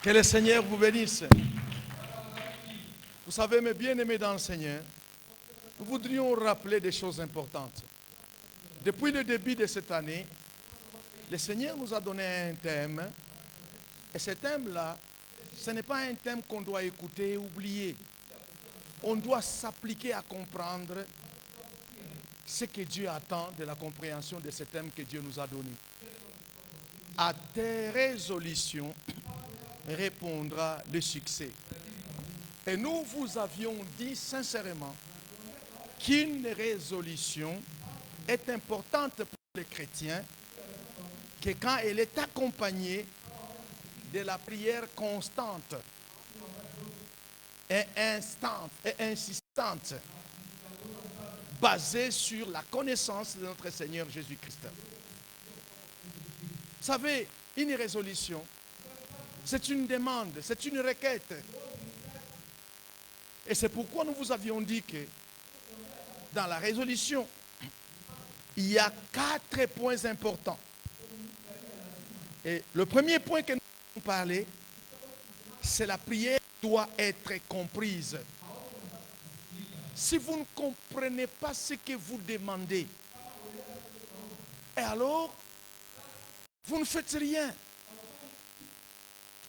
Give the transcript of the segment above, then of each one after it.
Que le Seigneur vous bénisse. Vous savez, mes bien-aimés dans le Seigneur, nous voudrions rappeler des choses importantes. Depuis le début de cette année, le Seigneur nous a donné un thème. Et ce thème-là, ce n'est pas un thème qu'on doit écouter et oublier. On doit s'appliquer à comprendre ce que Dieu attend de la compréhension de ce thème que Dieu nous a donné. À tes résolutions répondra le succès. Et nous vous avions dit sincèrement qu'une résolution est importante pour les chrétiens, que quand elle est accompagnée de la prière constante et insistante, basée sur la connaissance de notre Seigneur Jésus-Christ. Vous savez, une résolution, c'est une demande, c'est une requête. Et c'est pourquoi nous vous avions dit que dans la résolution, il y a 4 points importants. Et le premier point que nous allons parler, c'est la prière doit être comprise. Si vous ne comprenez pas ce que vous demandez, et alors, vous ne faites rien.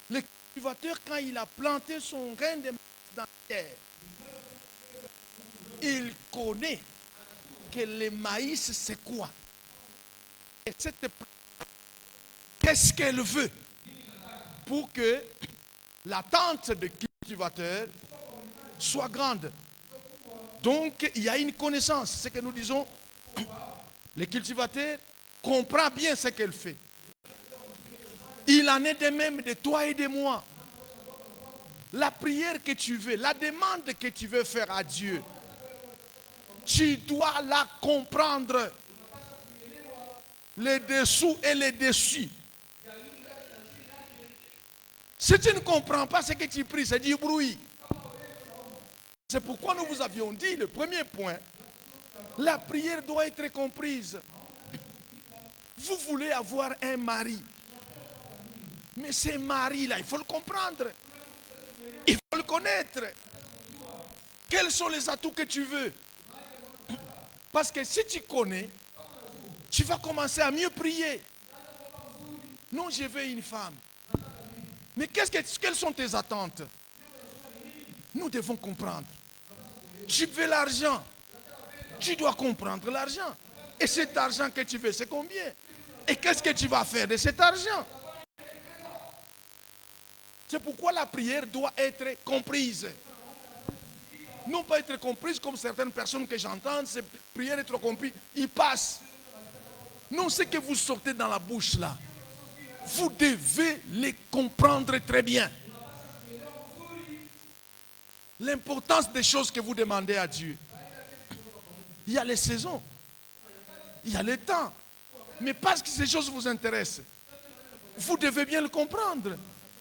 Le cultivateur, quand il a planté son grain de maïs dans la terre, il connaît que le maïs, c'est quoi? Et cette plante, qu'est-ce qu'elle veut? Pour que l'attente du cultivateur soit grande. Donc, il y a une connaissance. C'est ce que nous disons. Le cultivateur comprend bien ce qu'elle fait. Il en est de même de toi et de moi. La prière que tu veux, la demande que tu veux faire à Dieu, tu dois la comprendre. Les dessous et les dessus. Si tu ne comprends pas ce que tu pries, c'est du bruit. C'est pourquoi nous vous avions dit, le premier point, la prière doit être comprise. Vous voulez avoir un mari. Mais ce mari-là, il faut le comprendre. Il faut le connaître. Quels sont les atouts que tu veux? Parce que si tu connais, tu vas commencer à mieux prier. Non, je veux une femme. Mais quelles sont tes attentes? Nous devons comprendre. Tu veux l'argent. Tu dois comprendre l'argent. Et cet argent que tu veux, c'est combien? Et qu'est-ce que tu vas faire de cet argent? C'est pourquoi la prière doit être comprise. Non pas être comprise comme certaines personnes que j'entends, cette prière est trop comprise, ils passent. Non, ce que vous sortez dans la bouche là, vous devez les comprendre très bien. L'importance des choses que vous demandez à Dieu. Il y a les saisons, il y a les temps. Mais parce que ces choses vous intéressent, vous devez bien le comprendre.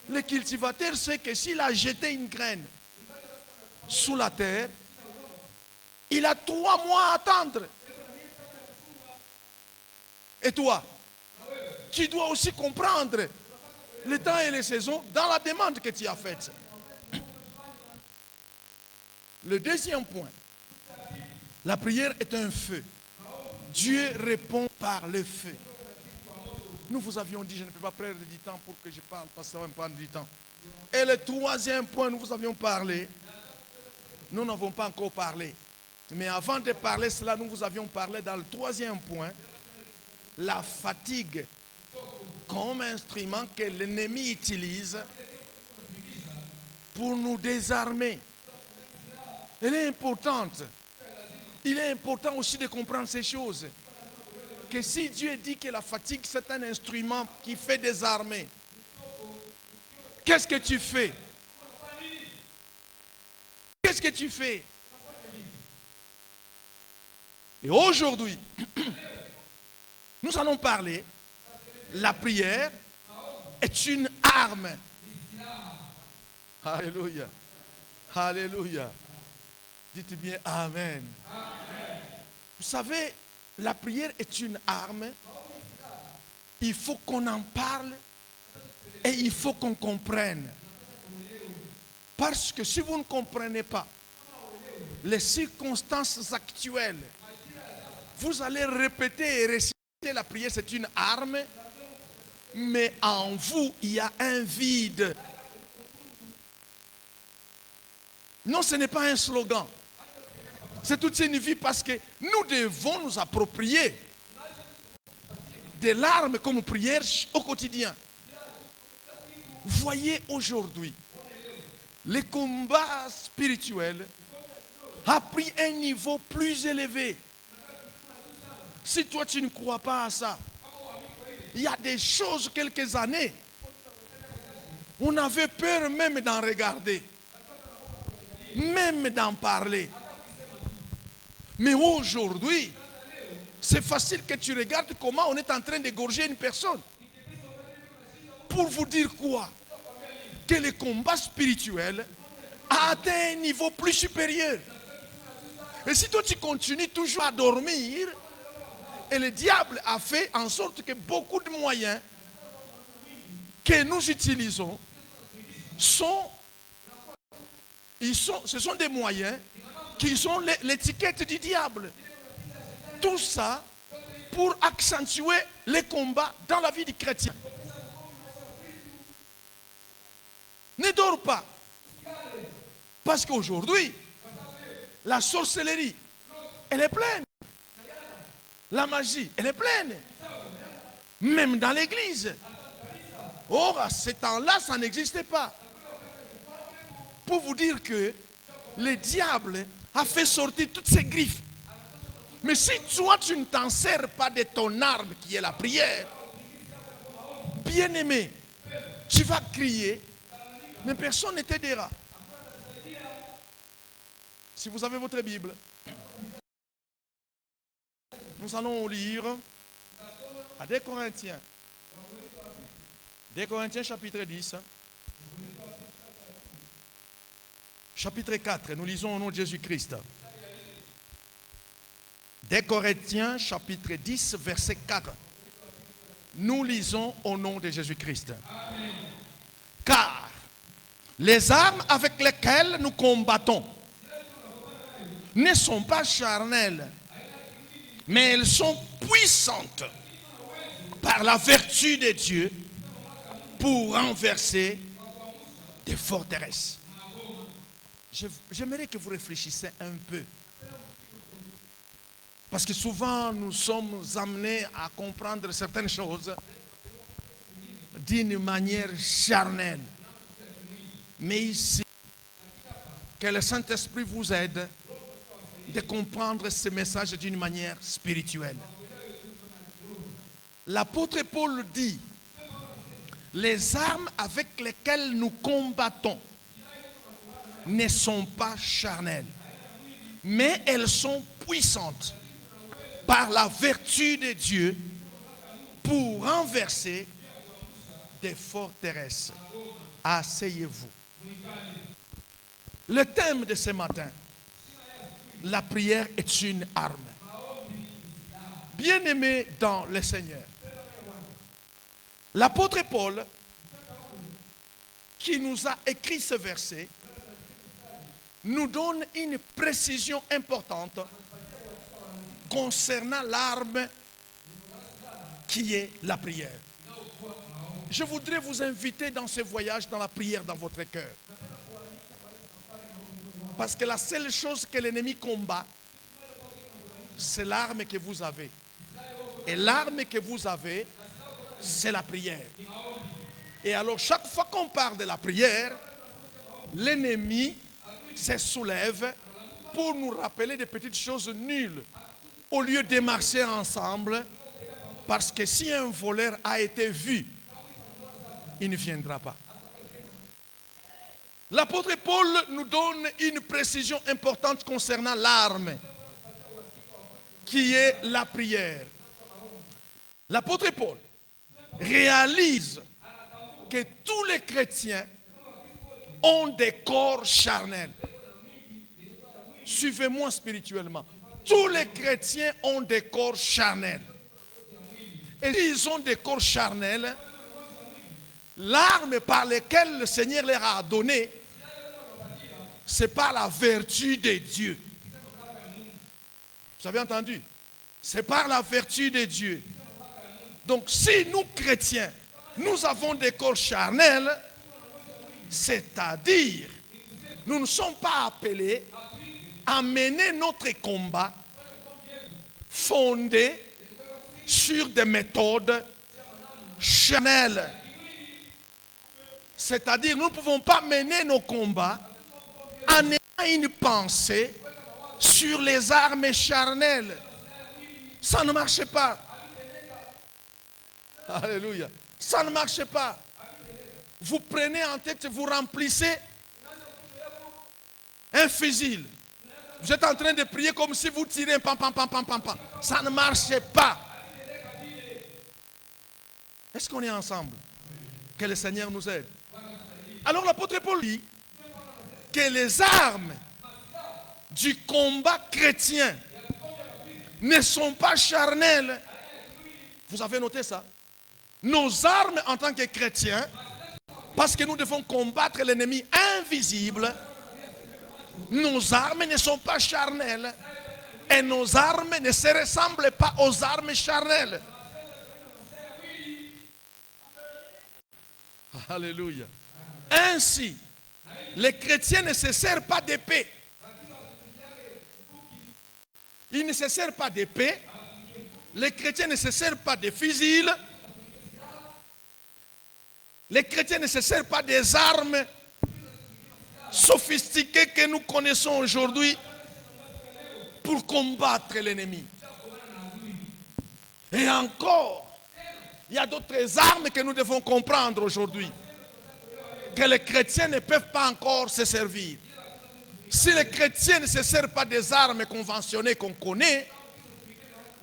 Le cultivateur sait que s'il a jeté une graine sous la terre, il a 3 mois à attendre. Et toi, tu dois aussi comprendre les temps et les saisons dans la demande que tu as faite. Le deuxième point, la prière est un feu. Dieu répond par le feu. Nous vous avions dit, je ne peux pas prendre du temps pour que je parle, parce que ça va me prendre du temps. Et le troisième point, nous vous avions parlé. Nous n'avons pas encore parlé. Mais avant de parler cela, nous vous avions parlé dans le troisième point, la fatigue comme instrument que l'ennemi utilise pour nous désarmer. Elle est importante. Il est important aussi de comprendre ces choses. Que si Dieu dit que la fatigue c'est un instrument qui fait désarmer, qu'est-ce que tu fais? Qu'est-ce que tu fais? Et aujourd'hui, nous allons parler, la prière est une arme. Alléluia. Alléluia. Dites bien Amen. Vous savez, la prière est une arme. Il faut qu'on en parle et il faut qu'on comprenne. Parce que si vous ne comprenez pas les circonstances actuelles, vous allez répéter et réciter la prière, c'est une arme, mais en vous, il y a un vide. Non, ce n'est pas un slogan. C'est toute une vie parce que nous devons nous approprier des larmes comme prière au quotidien. Voyez aujourd'hui, le combat spirituel a pris un niveau plus élevé. Si toi tu ne crois pas à ça, il y a des choses, quelques années, on avait peur même d'en regarder, même d'en parler. Mais aujourd'hui, c'est facile que tu regardes comment on est en train d'égorger une personne. Pour vous dire quoi? Que le combat spirituel a atteint un niveau plus supérieur. Et si toi tu continues toujours à dormir, et le diable a fait en sorte que beaucoup de moyens que nous utilisons ce sont des moyens qui sont l'étiquette du diable. Tout ça pour accentuer les combats dans la vie du chrétien. Ne dors pas. Parce qu'aujourd'hui, la sorcellerie, elle est pleine. La magie, elle est pleine. Même dans l'église. Or, à ce temps-là, ça n'existait pas. Pour vous dire que le diable a fait sortir toutes ses griffes. Mais si toi, tu ne t'en sers pas de ton arme qui est la prière, bien-aimé, tu vas crier, mais personne ne t'aidera. Si vous avez votre Bible, nous allons lire à 2 Corinthiens. 2 Corinthiens chapitre 10. Chapitre 4, nous lisons au nom de Jésus-Christ. 2 Corinthiens chapitre 10, verset 4. Nous lisons au nom de Jésus-Christ. Car les armes avec lesquelles nous combattons ne sont pas charnelles, mais elles sont puissantes par la vertu de Dieu pour renverser des forteresses. J'aimerais que vous réfléchissiez un peu. Parce que souvent nous sommes amenés à comprendre certaines choses d'une manière charnelle. Mais ici, que le Saint-Esprit vous aide de comprendre ce message d'une manière spirituelle. L'apôtre Paul dit, les armes avec lesquelles nous combattons ne sont pas charnelles, mais elles sont puissantes par la vertu de Dieu pour renverser des forteresses. Asseyez-vous. Le thème de ce matin, la prière est une arme. Bien-aimé dans le Seigneur, l'apôtre Paul, qui nous a écrit ce verset, nous donne une précision importante concernant l'arme qui est la prière. Je voudrais vous inviter dans ce voyage dans la prière dans votre cœur. Parce que la seule chose que l'ennemi combat, c'est l'arme que vous avez. Et l'arme que vous avez, c'est la prière. Et alors, chaque fois qu'on parle de la prière, l'ennemi se soulève pour nous rappeler des petites choses nulles. Au lieu de marcher ensemble, parce que si un voleur a été vu, il ne viendra pas. L'apôtre Paul nous donne une précision importante concernant l'arme, qui est la prière. L'apôtre Paul réalise que tous les chrétiens ont des corps charnels. Suivez-moi spirituellement. Tous les chrétiens ont des corps charnels. Et s'ils ont des corps charnels, l'arme par laquelle le Seigneur leur a donné c'est par la vertu de Dieu. Vous avez entendu? C'est par la vertu de Dieu. Donc si nous chrétiens, nous avons des corps charnels, c'est-à-dire, nous ne sommes pas appelés à mener notre combat fondé sur des méthodes charnelles. C'est-à-dire, nous ne pouvons pas mener nos combats en ayant une pensée sur les armes charnelles. Ça ne marche pas. Alléluia. Ça ne marche pas. Vous prenez en tête, vous remplissez un fusil. Vous êtes en train de prier comme si vous tirez pam, pam, pam, pam, pam, pam. Ça ne marche pas. Est-ce qu'on est ensemble? Que le Seigneur nous aide. Alors l'apôtre Paul dit que les armes du combat chrétien ne sont pas charnelles. Vous avez noté ça? Nos armes en tant que chrétiens, parce que nous devons combattre l'ennemi invisible, nos armes ne sont pas charnelles. Et nos armes ne se ressemblent pas aux armes charnelles. Alléluia. Ainsi, les chrétiens ne se servent pas d'épée. Ils ne se servent pas d'épée. Les chrétiens ne se servent pas de fusil. Les chrétiens ne se servent pas des armes sophistiquées que nous connaissons aujourd'hui pour combattre l'ennemi. Et encore, il y a d'autres armes que nous devons comprendre aujourd'hui, que les chrétiens ne peuvent pas encore se servir. Si les chrétiens ne se servent pas des armes conventionnelles qu'on connaît,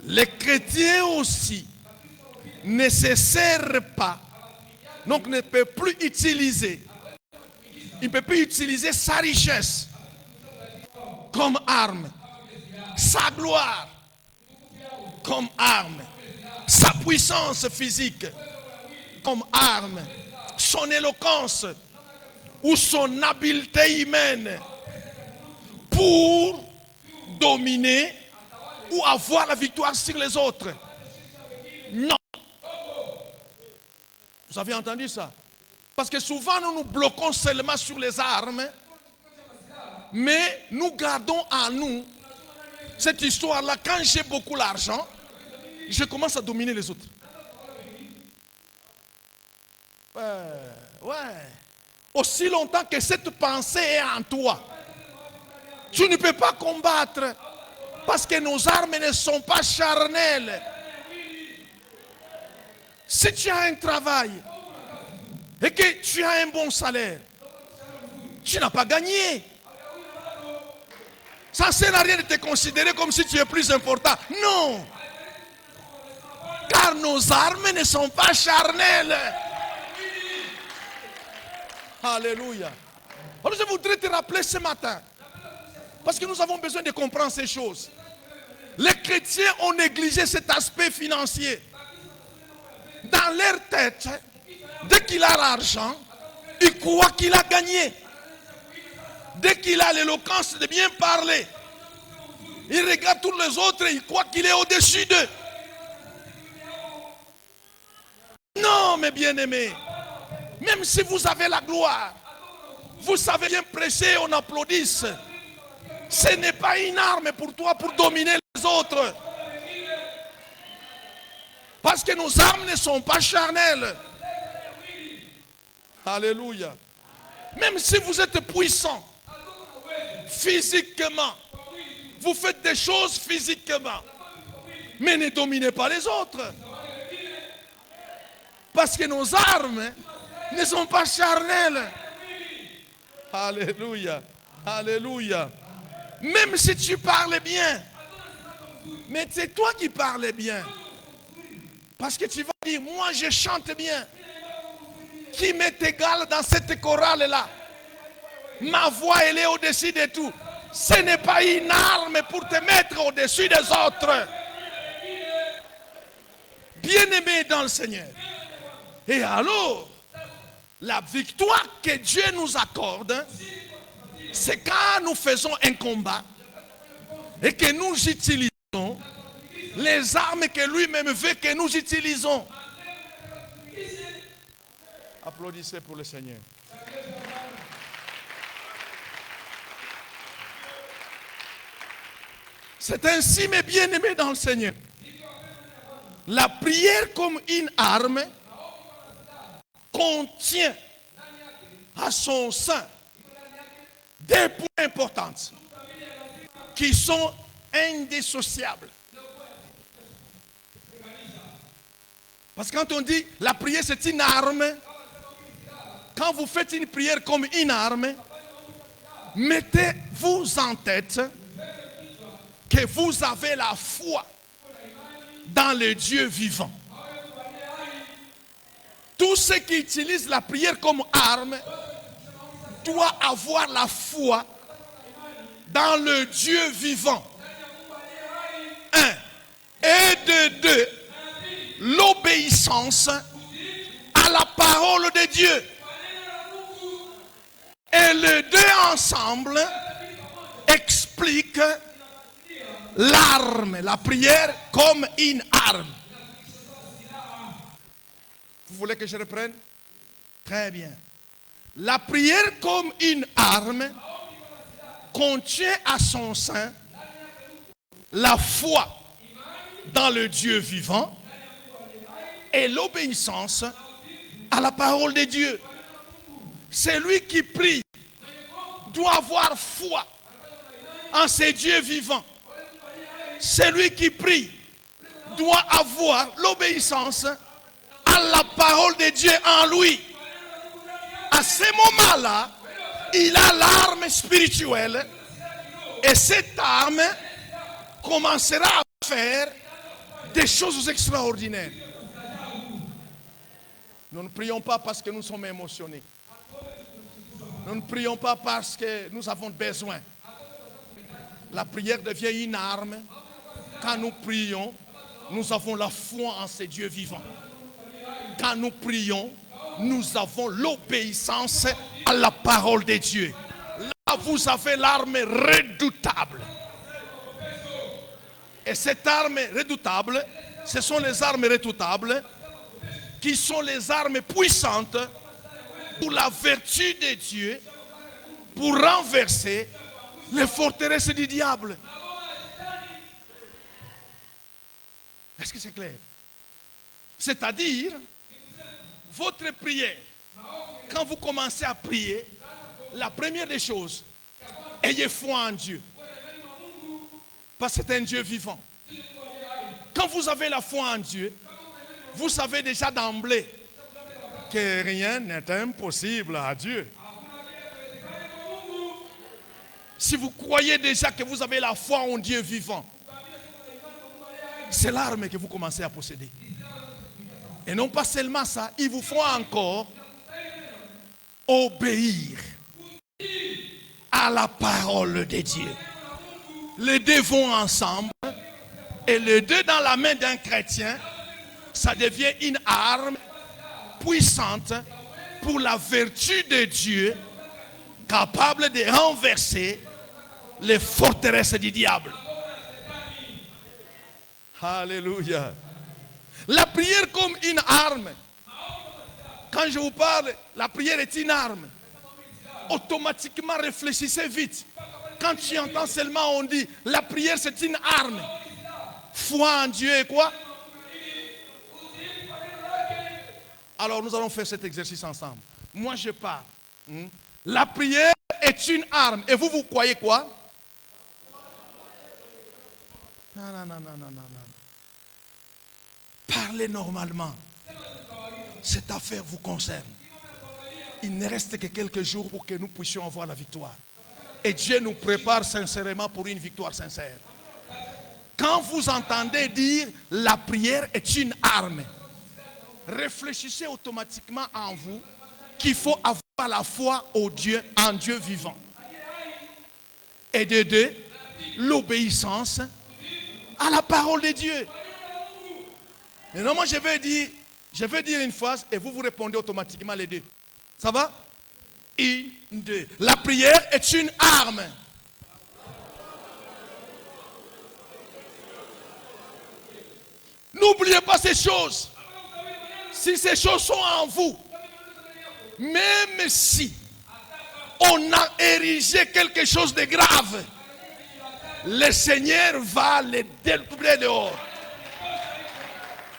les chrétiens aussi ne se servent pas, donc ne peuvent plus utiliser. Il ne peut plus utiliser sa richesse comme arme, sa gloire comme arme, sa puissance physique comme arme, son éloquence ou son habileté humaine pour dominer ou avoir la victoire sur les autres. Non. Vous avez entendu ça? Parce que souvent nous nous bloquons seulement sur les armes, mais nous gardons en nous cette histoire-là. Quand j'ai beaucoup d'argent, je commence à dominer les autres. Ouais. Aussi longtemps que cette pensée est en toi, tu ne peux pas combattre parce que nos armes ne sont pas charnelles. Si tu as un travail et que tu as un bon salaire, tu n'as pas gagné. Ça ne sert à rien de te considérer comme si tu es plus important. Non. Car nos armes ne sont pas charnelles. Alléluia. Alors je voudrais te rappeler ce matin, parce que nous avons besoin de comprendre ces choses. Les chrétiens ont négligé cet aspect financier. Dans leur tête, dès qu'il a l'argent, il croit qu'il a gagné. Dès qu'il a l'éloquence de bien parler, il regarde tous les autres et il croit qu'il est au-dessus d'eux. Non, mes bien-aimés, même si vous avez la gloire, vous savez bien prêcher, on applaudisse. Ce n'est pas une arme pour toi pour dominer les autres. Parce que nos armes ne sont pas charnelles. Alléluia. Même si vous êtes puissant physiquement, vous faites des choses physiquement, mais ne dominez pas les autres. Parce que nos armes ne sont pas charnelles. Alléluia. Alléluia. Même si tu parles bien, mais c'est toi qui parles bien. Parce que tu vas dire, moi je chante bien. Qui m'est égal dans cette chorale-là? Ma voix, elle est au-dessus de tout. Ce n'est pas une arme pour te mettre au-dessus des autres. Bien-aimé dans le Seigneur. Et alors, la victoire que Dieu nous accorde C'est quand nous faisons un combat et que nous utilisons les armes que lui-même veut que nous utilisons. Applaudissez pour le Seigneur. C'est ainsi, mes bien-aimés dans le Seigneur. La prière comme une arme contient à son sein des points importants qui sont indissociables. Parce que quand on dit la prière c'est une arme, quand vous faites une prière comme une arme, mettez-vous en tête que vous avez la foi dans le Dieu vivant. Tous ceux qui utilisent la prière comme arme doivent avoir la foi dans le Dieu vivant. 1. Et de 2, l'obéissance à la parole de Dieu. Et les deux ensemble expliquent l'arme, la prière comme une arme. Vous voulez que je reprenne? Très bien. La prière comme une arme contient à son sein la foi dans le Dieu vivant et l'obéissance à la parole de Dieu. Celui qui prie doit avoir foi en ce Dieu vivant. Celui qui prie doit avoir l'obéissance à la parole de Dieu en lui. À ce moment-là, il a l'arme spirituelle et cette arme commencera à faire des choses extraordinaires. Nous ne prions pas parce que nous sommes émotionnés. Nous ne prions pas parce que nous avons besoin. La prière devient une arme. Quand nous prions, nous avons la foi en ce Dieu vivant. Quand nous prions, nous avons l'obéissance à la parole de Dieu. Là, vous avez l'arme redoutable. Et cette arme redoutable, ce sont les armes redoutables qui sont les armes puissantes pour la vertu de Dieu, pour renverser les forteresses du diable. Est-ce que c'est clair? C'est-à-dire, votre prière, quand vous commencez à prier, la première des choses, ayez foi en Dieu. Parce que c'est un Dieu vivant. Quand vous avez la foi en Dieu, vous savez déjà d'emblée que rien n'est impossible à Dieu. Si vous croyez déjà que vous avez la foi en Dieu vivant, c'est l'arme que vous commencez à posséder. Et non pas seulement ça, il vous faut encore obéir à la parole de Dieu. Les deux vont ensemble et les deux dans la main d'un chrétien, ça devient une arme puissante pour la vertu de Dieu, capable de renverser les forteresses du diable. Alléluia. La prière comme une arme. Quand je vous parle, la prière est une arme. Automatiquement réfléchissez vite. Quand tu entends seulement on dit la prière c'est une arme. Foi en Dieu et quoi? Alors nous allons faire cet exercice ensemble. Moi je parle. La prière est une arme. Et vous, vous croyez quoi? Non. Parlez normalement. Cette affaire vous concerne. Il ne reste que quelques jours pour que nous puissions avoir la victoire. Et Dieu nous prépare sincèrement pour une victoire sincère. Quand vous entendez dire la prière est une arme, réfléchissez automatiquement en vous qu'il faut avoir la foi au Dieu, en Dieu vivant. Et de deux, l'obéissance à la parole de Dieu. Maintenant, moi je vais dire une phrase et vous répondez automatiquement les deux. Ça va? 1, 2. La prière est une arme. N'oubliez pas ces choses. Si ces choses sont en vous, même si on a érigé quelque chose de grave, le Seigneur va les découvrir dehors.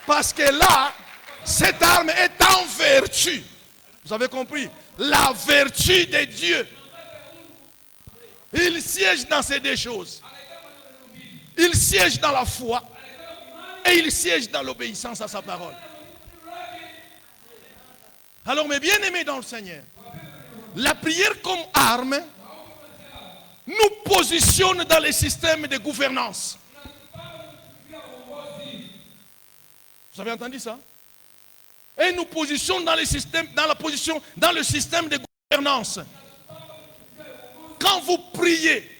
Parce que là, cette arme est en vertu. Vous avez compris? La vertu de Dieu. Il siège dans ces deux choses. Il siège dans la foi et il siège dans l'obéissance à sa parole. Alors mes bien-aimés dans le Seigneur, la prière comme arme nous positionne dans les systèmes de gouvernance. Vous avez entendu ça? Et nous positionne dans les systèmes, dans le système de gouvernance. Quand vous priez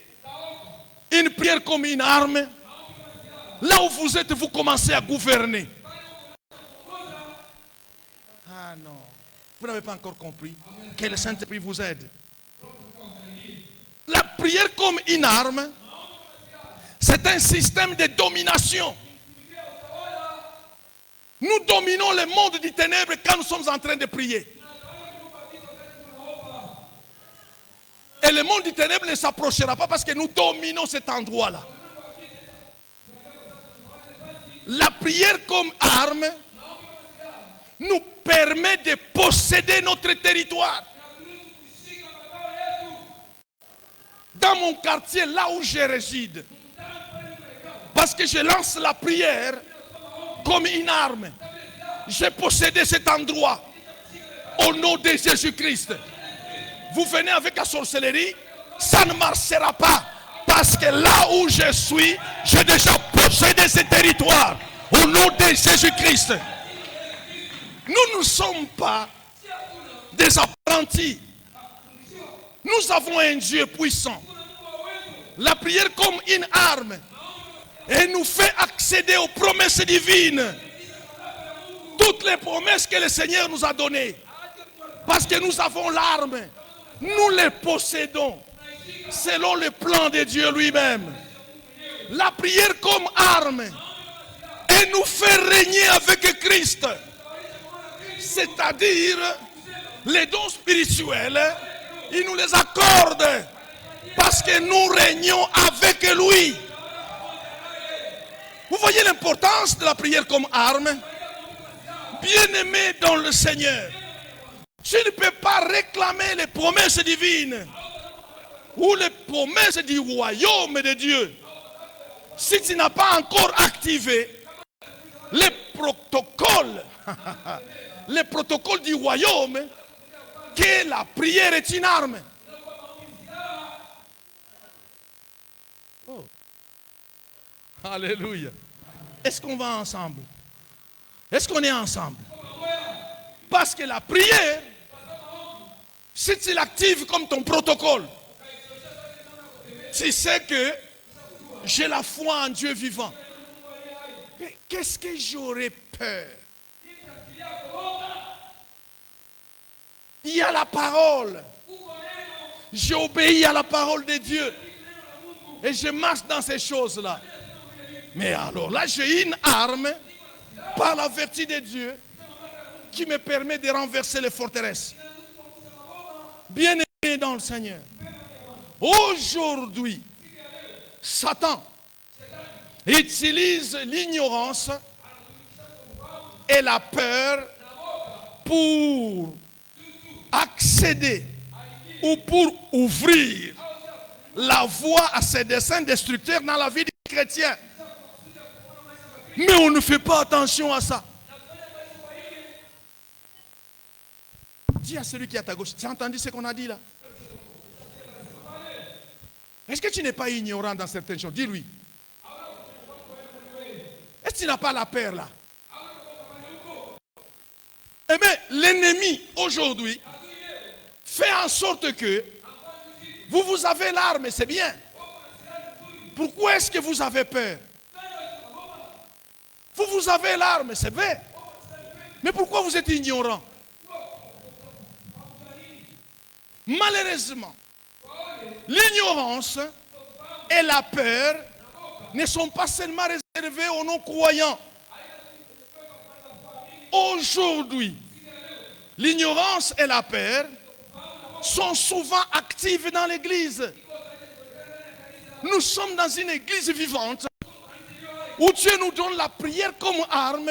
une prière comme une arme, là où vous êtes, vous commencez à gouverner. Ah non, vous n'avez pas encore compris. Que le Saint-Esprit vous aide. La prière comme une arme, c'est un système de domination. Nous dominons le monde des ténèbres quand nous sommes en train de prier. Et le monde des ténèbres ne s'approchera pas parce que nous dominons cet endroit-là. La prière comme arme nous permet de posséder notre territoire. Dans mon quartier, là où je réside, parce que je lance la prière comme une arme. J'ai possédé cet endroit au nom de Jésus-Christ. Vous venez avec la sorcellerie, ça ne marchera pas. Parce que là où je suis, j'ai déjà possédé ce territoire au nom de Jésus-Christ. Nous ne sommes pas des apprentis. Nous avons un Dieu puissant. La prière comme une arme. Et nous fait accéder aux promesses divines. Toutes les promesses que le Seigneur nous a données. Parce que nous avons l'arme. Nous les possédons. Selon le plan de Dieu lui-même. La prière comme arme. Et nous fait régner avec Christ. C'est-à-dire, les dons spirituels, il nous les accorde. Parce que nous régnons avec lui. Vous voyez l'importance de la prière comme arme? Bien-aimé dans le Seigneur, tu ne peux pas réclamer les promesses divines ou les promesses du royaume de Dieu si tu n'as pas encore activé les protocoles du royaume que la prière est une arme. Oh. Alléluia. Est-ce qu'on va ensemble? Est-ce qu'on est ensemble? Parce que la prière, si tu l'actives comme ton protocole, tu sais que j'ai la foi en Dieu vivant. Mais qu'est-ce que j'aurais peur? Il y a la parole. J'ai obéi à la parole de Dieu. Et je marche dans ces choses-là. Mais alors là, j'ai une arme par la vertu de Dieu qui me permet de renverser les forteresses. Bien-aimé dans le Seigneur, aujourd'hui, Satan utilise l'ignorance et la peur pour accéder ou pour ouvrir la voie à ses desseins destructeurs dans la vie des chrétiens. Mais on ne fait pas attention à ça. Dis à celui qui est à ta gauche, tu as entendu ce qu'on a dit là? Est-ce que tu n'es pas ignorant dans certaines choses? Dis-lui. Est-ce que tu n'as pas la peur là? Eh bien, l'ennemi aujourd'hui fait en sorte que vous avez l'arme, c'est bien. Pourquoi est-ce que vous avez peur? Vous avez l'arme, c'est vrai. Mais pourquoi vous êtes ignorant? Malheureusement, l'ignorance et la peur ne sont pas seulement réservées aux non-croyants. Aujourd'hui, l'ignorance et la peur sont souvent actives dans l'église. Nous sommes dans une église vivante où Dieu nous donne la prière comme arme.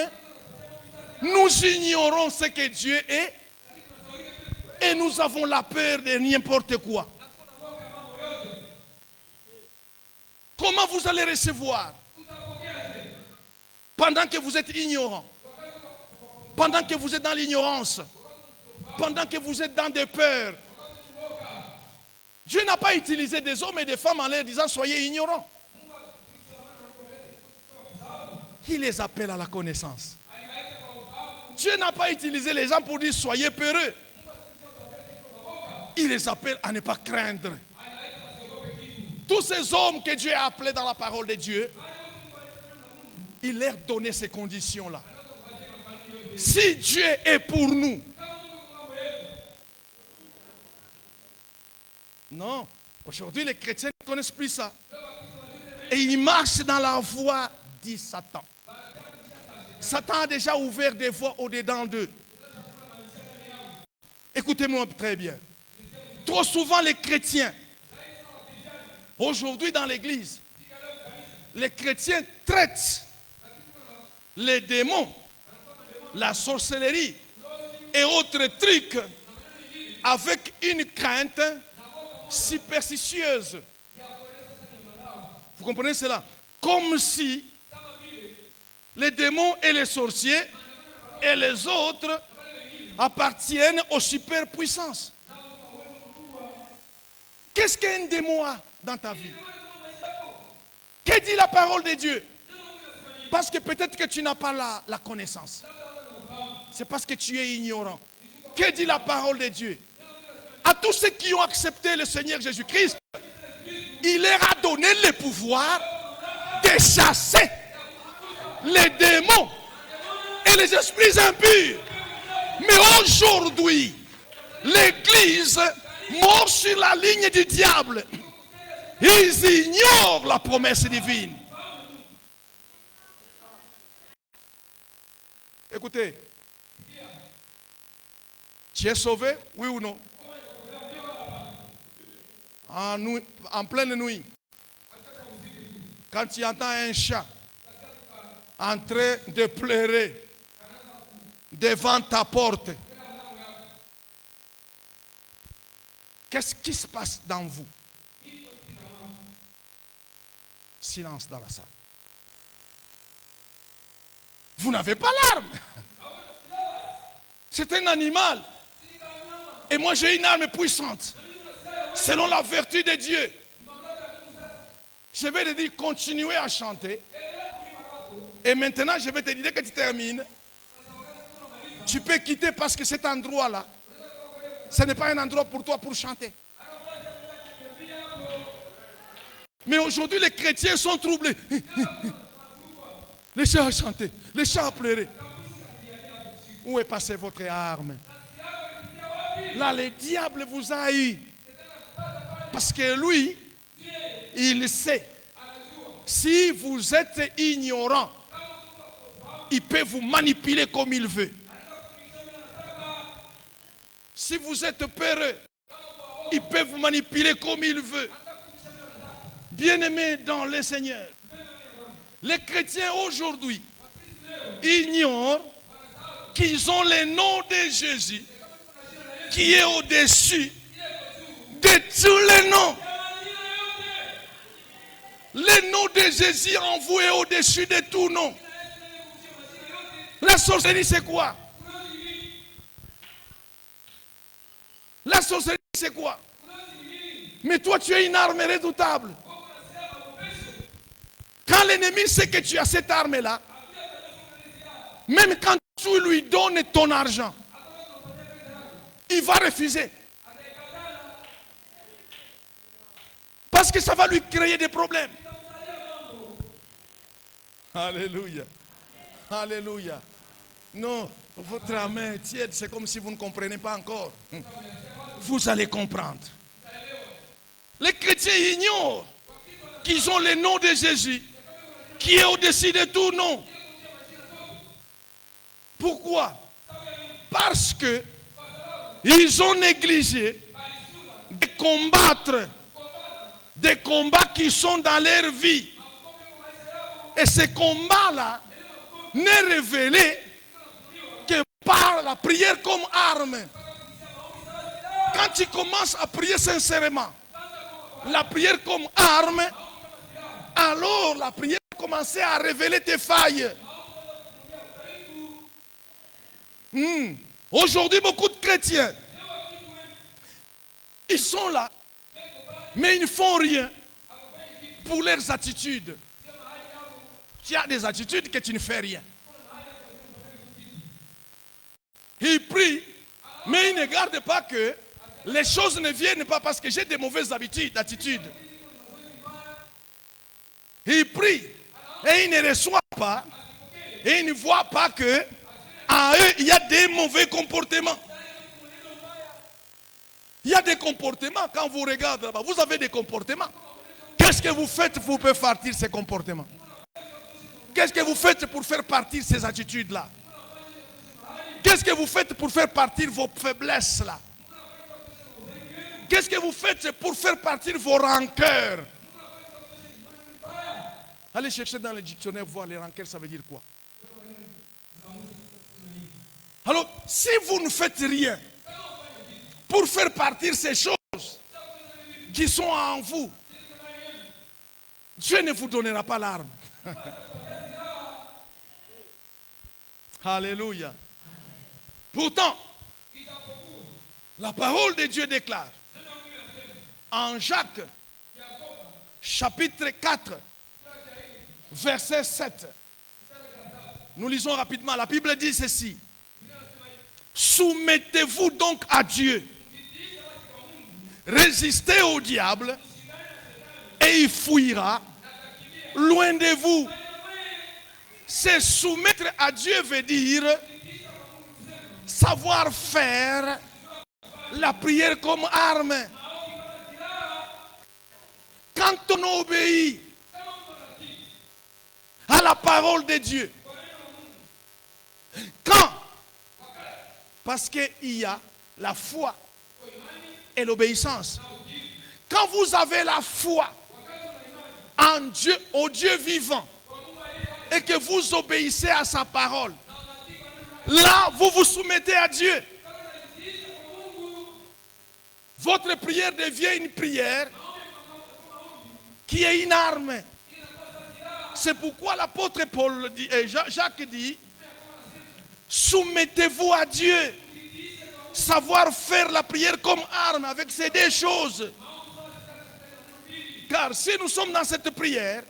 Nous ignorons ce que Dieu est et nous avons la peur de n'importe quoi. Comment vous allez recevoir pendant que vous êtes ignorant, pendant que vous êtes dans l'ignorance, pendant que vous êtes dans des peurs? Dieu n'a pas utilisé des hommes et des femmes en leur disant soyez ignorants. Il les appelle à la connaissance. Dieu n'a pas utilisé les gens pour dire soyez peureux. Il les appelle à ne pas craindre. Tous ces hommes que Dieu a appelés dans la parole de Dieu, il leur donnait ces conditions-là. Si Dieu est pour nous, non, aujourd'hui les chrétiens ne connaissent plus ça. Et ils marchent dans la voie, dit Satan. Satan a déjà ouvert des voies au-dedans d'eux. Écoutez-moi très bien. Trop souvent les chrétiens, aujourd'hui dans l'église, les chrétiens traitent les démons, la sorcellerie et autres trucs avec une crainte superstitieuse. Vous comprenez cela? Comme si les démons et les sorciers et les autres appartiennent aux superpuissances. Qu'est-ce qu'un démon a dans ta vie? Que dit la parole de Dieu? Parce que peut-être que tu n'as pas la connaissance. C'est parce que tu es ignorant. Que dit la parole de Dieu? À tous ceux qui ont accepté le Seigneur Jésus-Christ, il leur a donné le pouvoir de chasser les démons et les esprits impurs. Mais aujourd'hui, l'Église mord sur la ligne du diable. Ils ignorent la promesse divine. Écoutez, tu es sauvé, oui ou non? En pleine nuit, quand tu entends un chat en train de pleurer devant ta porte, qu'est-ce qui se passe dans vous? Silence dans la salle. Vous n'avez pas l'arme. C'est un animal. Et moi j'ai une arme puissante. Selon la vertu de Dieu. Je vais te dire, continuez à chanter. Et maintenant, je vais te dire, dès que tu termines, tu peux quitter parce que cet endroit-là, ce n'est pas un endroit pour toi pour chanter. Mais aujourd'hui, les chrétiens sont troublés. Les chats ont chanté, les chats ont pleuré. Où est passée votre arme? Là, le diable vous a eu. Parce que lui, il sait. Si vous êtes ignorant, il peut vous manipuler comme il veut. Si vous êtes peureux, il peut vous manipuler comme il veut. Bien-aimés dans le Seigneur, les chrétiens aujourd'hui ignorent qu'ils ont le nom de Jésus qui est au-dessus de tous les noms. Le nom de Jésus en vous est au-dessus de tout nom. La sorcellerie, c'est quoi? La sorcellerie, c'est quoi? Mais toi, tu as une arme redoutable. Quand l'ennemi sait que tu as cette arme-là, même quand tu lui donnes ton argent, il va refuser. Parce que ça va lui créer des problèmes. Alléluia. Alléluia. Non, votre main tiède, c'est comme si vous ne comprenez pas encore. vous allez comprendre. Les chrétiens ignorent qu'ils ont le nom de Jésus, qui est au-dessus de tout nom. Pourquoi? Parce que ils ont négligé de combattre des combats qui sont dans leur vie. Et ces combats-là n'est révélé que par la prière comme arme. Quand tu commences à prier sincèrement, la prière comme arme, alors la prière va commencer à révéler tes failles. Aujourd'hui, beaucoup de chrétiens, ils sont là, mais ils ne font rien pour leurs attitudes. Tu as des attitudes que tu ne fais rien. Ils prient, mais ils ne gardent pas que les choses ne viennent pas parce que j'ai des mauvaises attitudes. Ils prient et ils ne reçoivent pas et ils ne voient pas que en eux il y a des mauvais comportements. Il y a des comportements quand vous regardez là-bas. Vous avez des comportements. Qu'est-ce que vous faites pour faire partir ces comportements? Qu'est-ce que vous faites pour faire partir ces attitudes-là? Qu'est-ce que vous faites pour faire partir vos faiblesses-là? Qu'est-ce que vous faites pour faire partir vos rancœurs? Allez chercher dans le dictionnaire, voir les rancœurs, ça veut dire quoi? Alors, si vous ne faites rien pour faire partir ces choses qui sont en vous, Dieu ne vous donnera pas l'arme. Alléluia. Pourtant, la parole de Dieu déclare en Jacques, chapitre 4, verset 7. Nous lisons rapidement. La Bible dit ceci. Soumettez-vous donc à Dieu. Résistez au diable et il fuira loin de vous. Se soumettre à Dieu veut dire savoir faire la prière comme arme. Quand on obéit à la parole de Dieu, quand? Parce qu'il y a la foi et l'obéissance. Quand vous avez la foi en Dieu, au Dieu vivant, et que vous obéissez à sa parole, là, vous vous soumettez à Dieu. Votre prière devient une prière qui est une arme. C'est pourquoi l'apôtre Paul dit, et Jacques dit, soumettez-vous à Dieu. Savoir faire la prière comme arme avec ces deux choses. Car si nous sommes dans cette prière,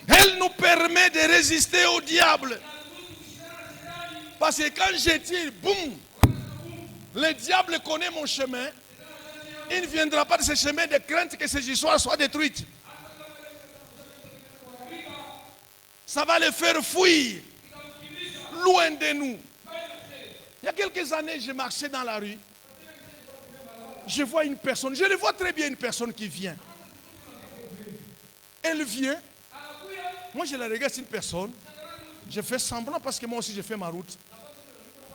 elle nous permet de résister au diable. Parce que quand je tire, boum, le diable connaît mon chemin. Il ne viendra pas de ce chemin de crainte que ces histoires soient détruites. Ça va les faire fuir loin de nous. Il y a quelques années, je marchais dans la rue. Je vois une personne, je le vois très bien, une personne qui vient. Elle vient. Moi, je la regarde, c'est une personne. Je fais semblant parce que moi aussi, je fais ma route.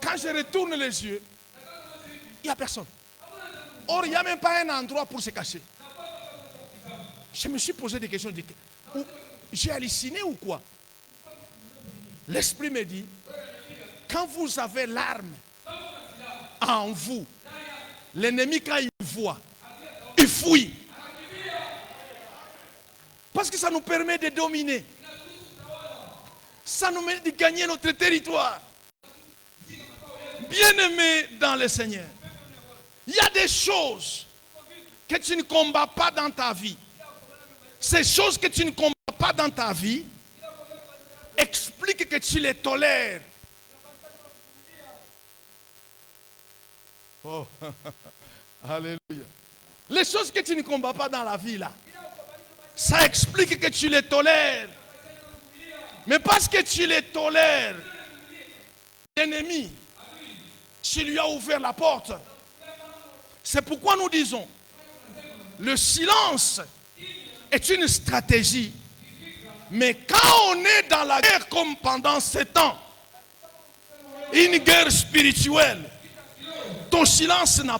Quand je retourne les yeux, il n'y a personne. Or, il n'y a même pas un endroit pour se cacher. Je me suis posé des questions. J'ai halluciné ou quoi? L'esprit me dit, quand vous avez l'arme en vous, l'ennemi, quand il voit, il fuit. Parce que ça nous permet de dominer. Ça nous permet de gagner notre territoire. Bien-aimé dans le Seigneur, il y a des choses que tu ne combats pas dans ta vie. Ces choses que tu ne combats pas dans ta vie, explique que tu les tolères. Oh, alléluia. Les choses que tu ne combats pas dans la vie là, ça explique que tu les tolères. Mais parce que tu les tolères, l'ennemi, tu lui as ouvert la porte. C'est pourquoi nous disons, le silence est une stratégie. Mais quand on est dans la guerre comme pendant 7 ans, une guerre spirituelle, ton silence n'a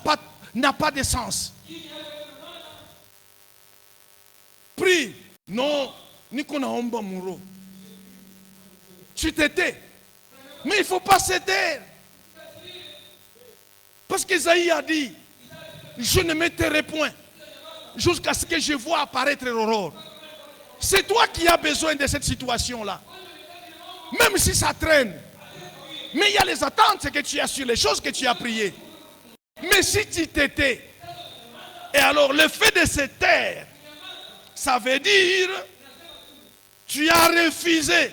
pas de sens. Prie, non, Nikonaomba Mouro. Tu t'étais. Mais il ne faut pas céder. Parce qu'Isaïe a dit, je ne me tairai point jusqu'à ce que je vois apparaître l'aurore. C'est toi qui as besoin de cette situation-là. Même si ça traîne. Mais il y a les attentes que tu as sur les choses que tu as priées. Mais si tu t'étais, et alors le fait de se taire, ça veut dire, tu as refusé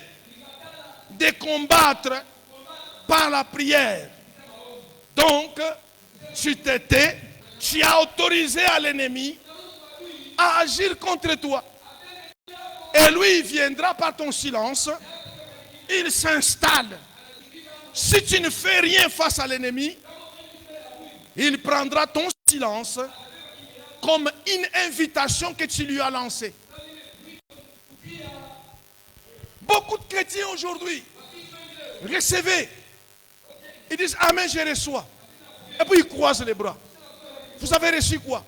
de combattre par la prière. Donc, tu t'étais, tu as autorisé à l'ennemi à agir contre toi. Et lui, il viendra par ton silence, il s'installe. Si tu ne fais rien face à l'ennemi, il prendra ton silence comme une invitation que tu lui as lancée. Beaucoup de chrétiens aujourd'hui, recevez. Ils disent Amen, je reçois. Et puis ils croisent les bras. Vous avez reçu quoi?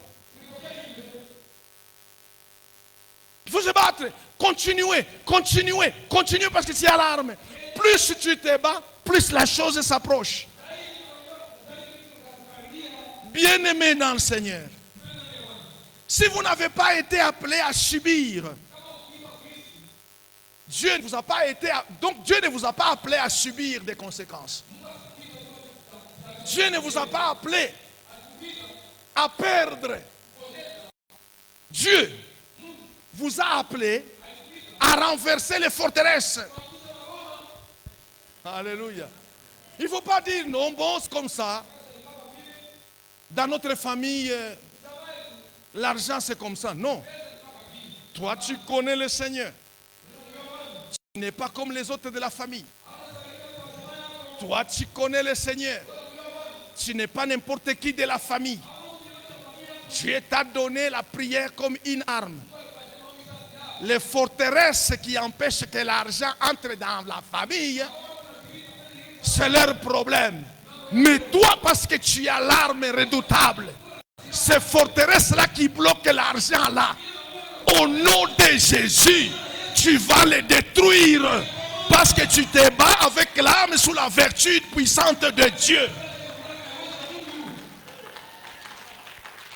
Il faut se battre. Continuez, continuez, continuez parce que tu as l'arme. Plus tu te bats, plus la chose s'approche. Bien-aimés dans le Seigneur, si vous n'avez pas été appelé à subir, Dieu ne vous a pas été, donc Dieu ne vous a pas appelé à subir des conséquences. Dieu ne vous a pas appelé à perdre. Dieu vous a appelé à renverser les forteresses. Alléluia. Il ne faut pas dire non, bon, c'est comme ça. Dans notre famille, l'argent c'est comme ça. Non. Toi, tu connais le Seigneur. Tu n'es pas comme les autres de la famille. Toi, tu connais le Seigneur. Tu n'es pas n'importe qui de la famille. Dieu t'a donné la prière comme une arme. Les forteresses qui empêchent que l'argent entre dans la famille, c'est leur problème. Mais toi, parce que tu as l'arme redoutable, ces forteresses-là qui bloquent l'argent là, au nom de Jésus, tu vas les détruire. Parce que tu te bats avec l'arme sous la vertu puissante de Dieu.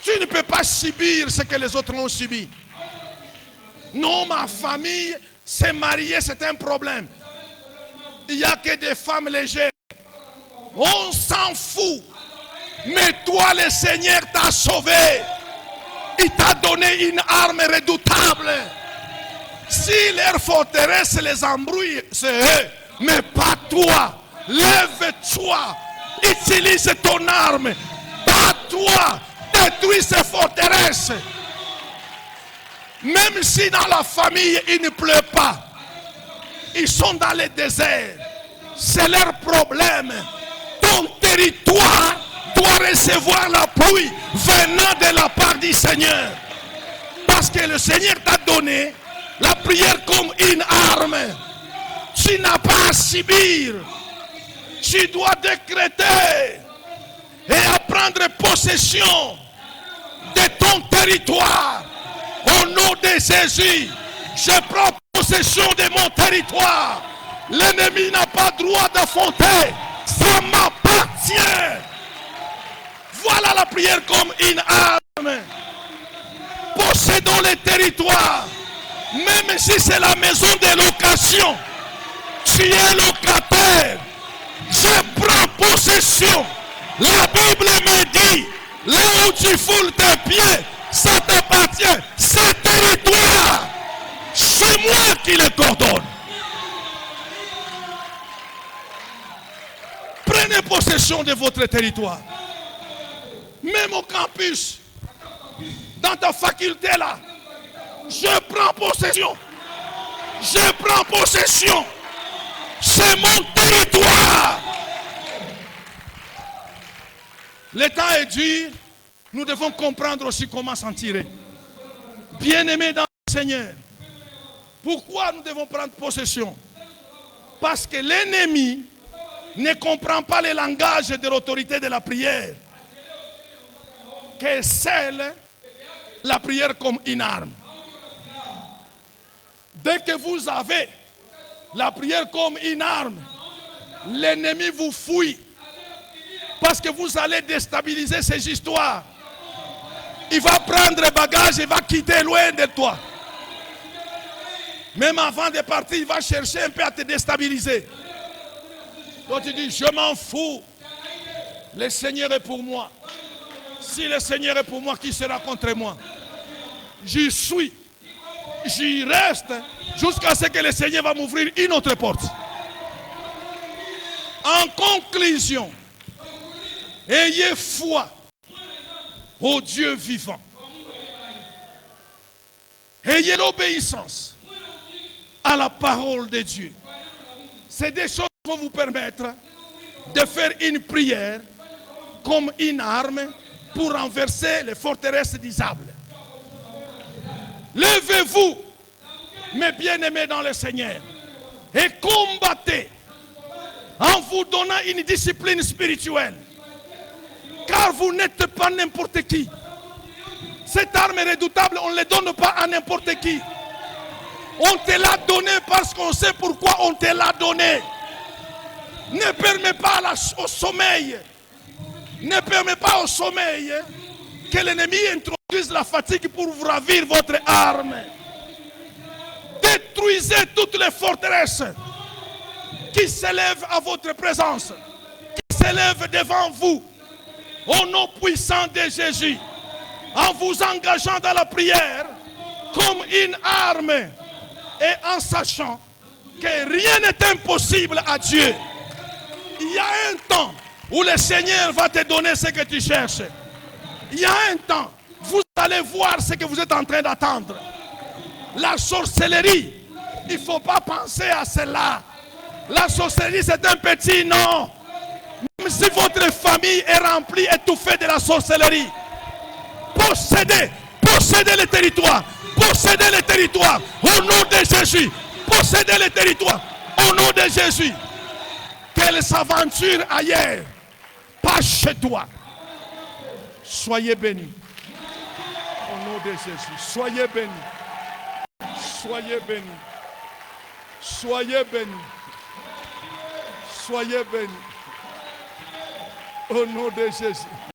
Tu ne peux pas subir ce que les autres ont subi. Non, ma famille s'est mariée, c'est un problème. Il n'y a que des femmes légères. On s'en fout. Mais toi, le Seigneur t'a sauvé. Il t'a donné une arme redoutable. Si leur forteresse les embrouille, c'est eux. Mais pas toi. Lève-toi. Utilise ton arme. Bats-toi. Détruis ces forteresses. Même si dans la famille il ne pleut pas, ils sont dans le désert, c'est leur problème. Ton territoire doit recevoir la pluie venant de la part du Seigneur. Parce que le Seigneur t'a donné la prière comme une arme. Tu n'as pas à subir. Tu dois décréter et prendre possession de ton territoire. Au nom de Jésus, je prends possession de mon territoire. L'ennemi n'a pas droit d'affronter. Ça m'appartient. Voilà la prière comme une arme. Possédons les territoires. Même si c'est la maison de location, tu es locataire. Je prends possession. La Bible me dit, là où tu foules tes pieds, ça t'appartient. Ce territoire, c'est moi qui le coordonne. Prenez possession de votre territoire. Même au campus, dans ta faculté là, je prends possession. Je prends possession. C'est mon territoire. Le temps est dur. nous devons comprendre aussi comment s'en tirer. Bien-aimés dans le Seigneur, pourquoi nous devons prendre possession? Parce que l'ennemi ne comprend pas le langage de l'autorité de la prière, que celle, la prière comme une arme. Dès que vous avez la prière comme une arme, l'ennemi vous fuit. Parce que vous allez déstabiliser ces histoires. Il va prendre les bagages et va quitter loin de toi. Même avant de partir, il va chercher un peu à te déstabiliser. Toi tu dis, je m'en fous. Le Seigneur est pour moi. Si le Seigneur est pour moi, qui sera contre moi? J'y suis. J'y reste jusqu'à ce que le Seigneur va m'ouvrir une autre porte. En conclusion, ayez foi au Dieu vivant. Ayez l'obéissance à la parole de Dieu. C'est des choses qui vont vous permettre de faire une prière comme une arme pour renverser les forteresses d'Isable. Levez-vous, mes bien-aimés dans le Seigneur, et combattez en vous donnant une discipline spirituelle. Car vous n'êtes pas n'importe qui. Cette arme redoutable, on ne la donne pas à n'importe qui. On te l'a donné parce qu'on sait pourquoi on te l'a donné. Ne permets pas au sommeil. Ne permets pas au sommeil que l'ennemi introduise la fatigue pour vous ravir votre arme. Détruisez toutes les forteresses qui s'élèvent à votre présence, qui s'élèvent devant vous, au nom puissant de Jésus, en vous engageant dans la prière comme une arme et en sachant que rien n'est impossible à Dieu. Il y a un temps où le Seigneur va te donner ce que tu cherches. Il y a un temps, vous allez voir ce que vous êtes en train d'attendre. La sorcellerie, il ne faut pas penser à cela. La sorcellerie, c'est un petit nom. Même si votre famille est remplie, étouffée de la sorcellerie, possédez les territoires. Possédez les territoires au nom de Jésus. Possédez les territoires au nom de Jésus. Qu'elle s'aventure ailleurs, pas chez toi. Soyez bénis. Au nom de Jésus. Soyez bénis. Soyez bénis. Soyez bénis. Soyez bénis. Au nom de Jésus.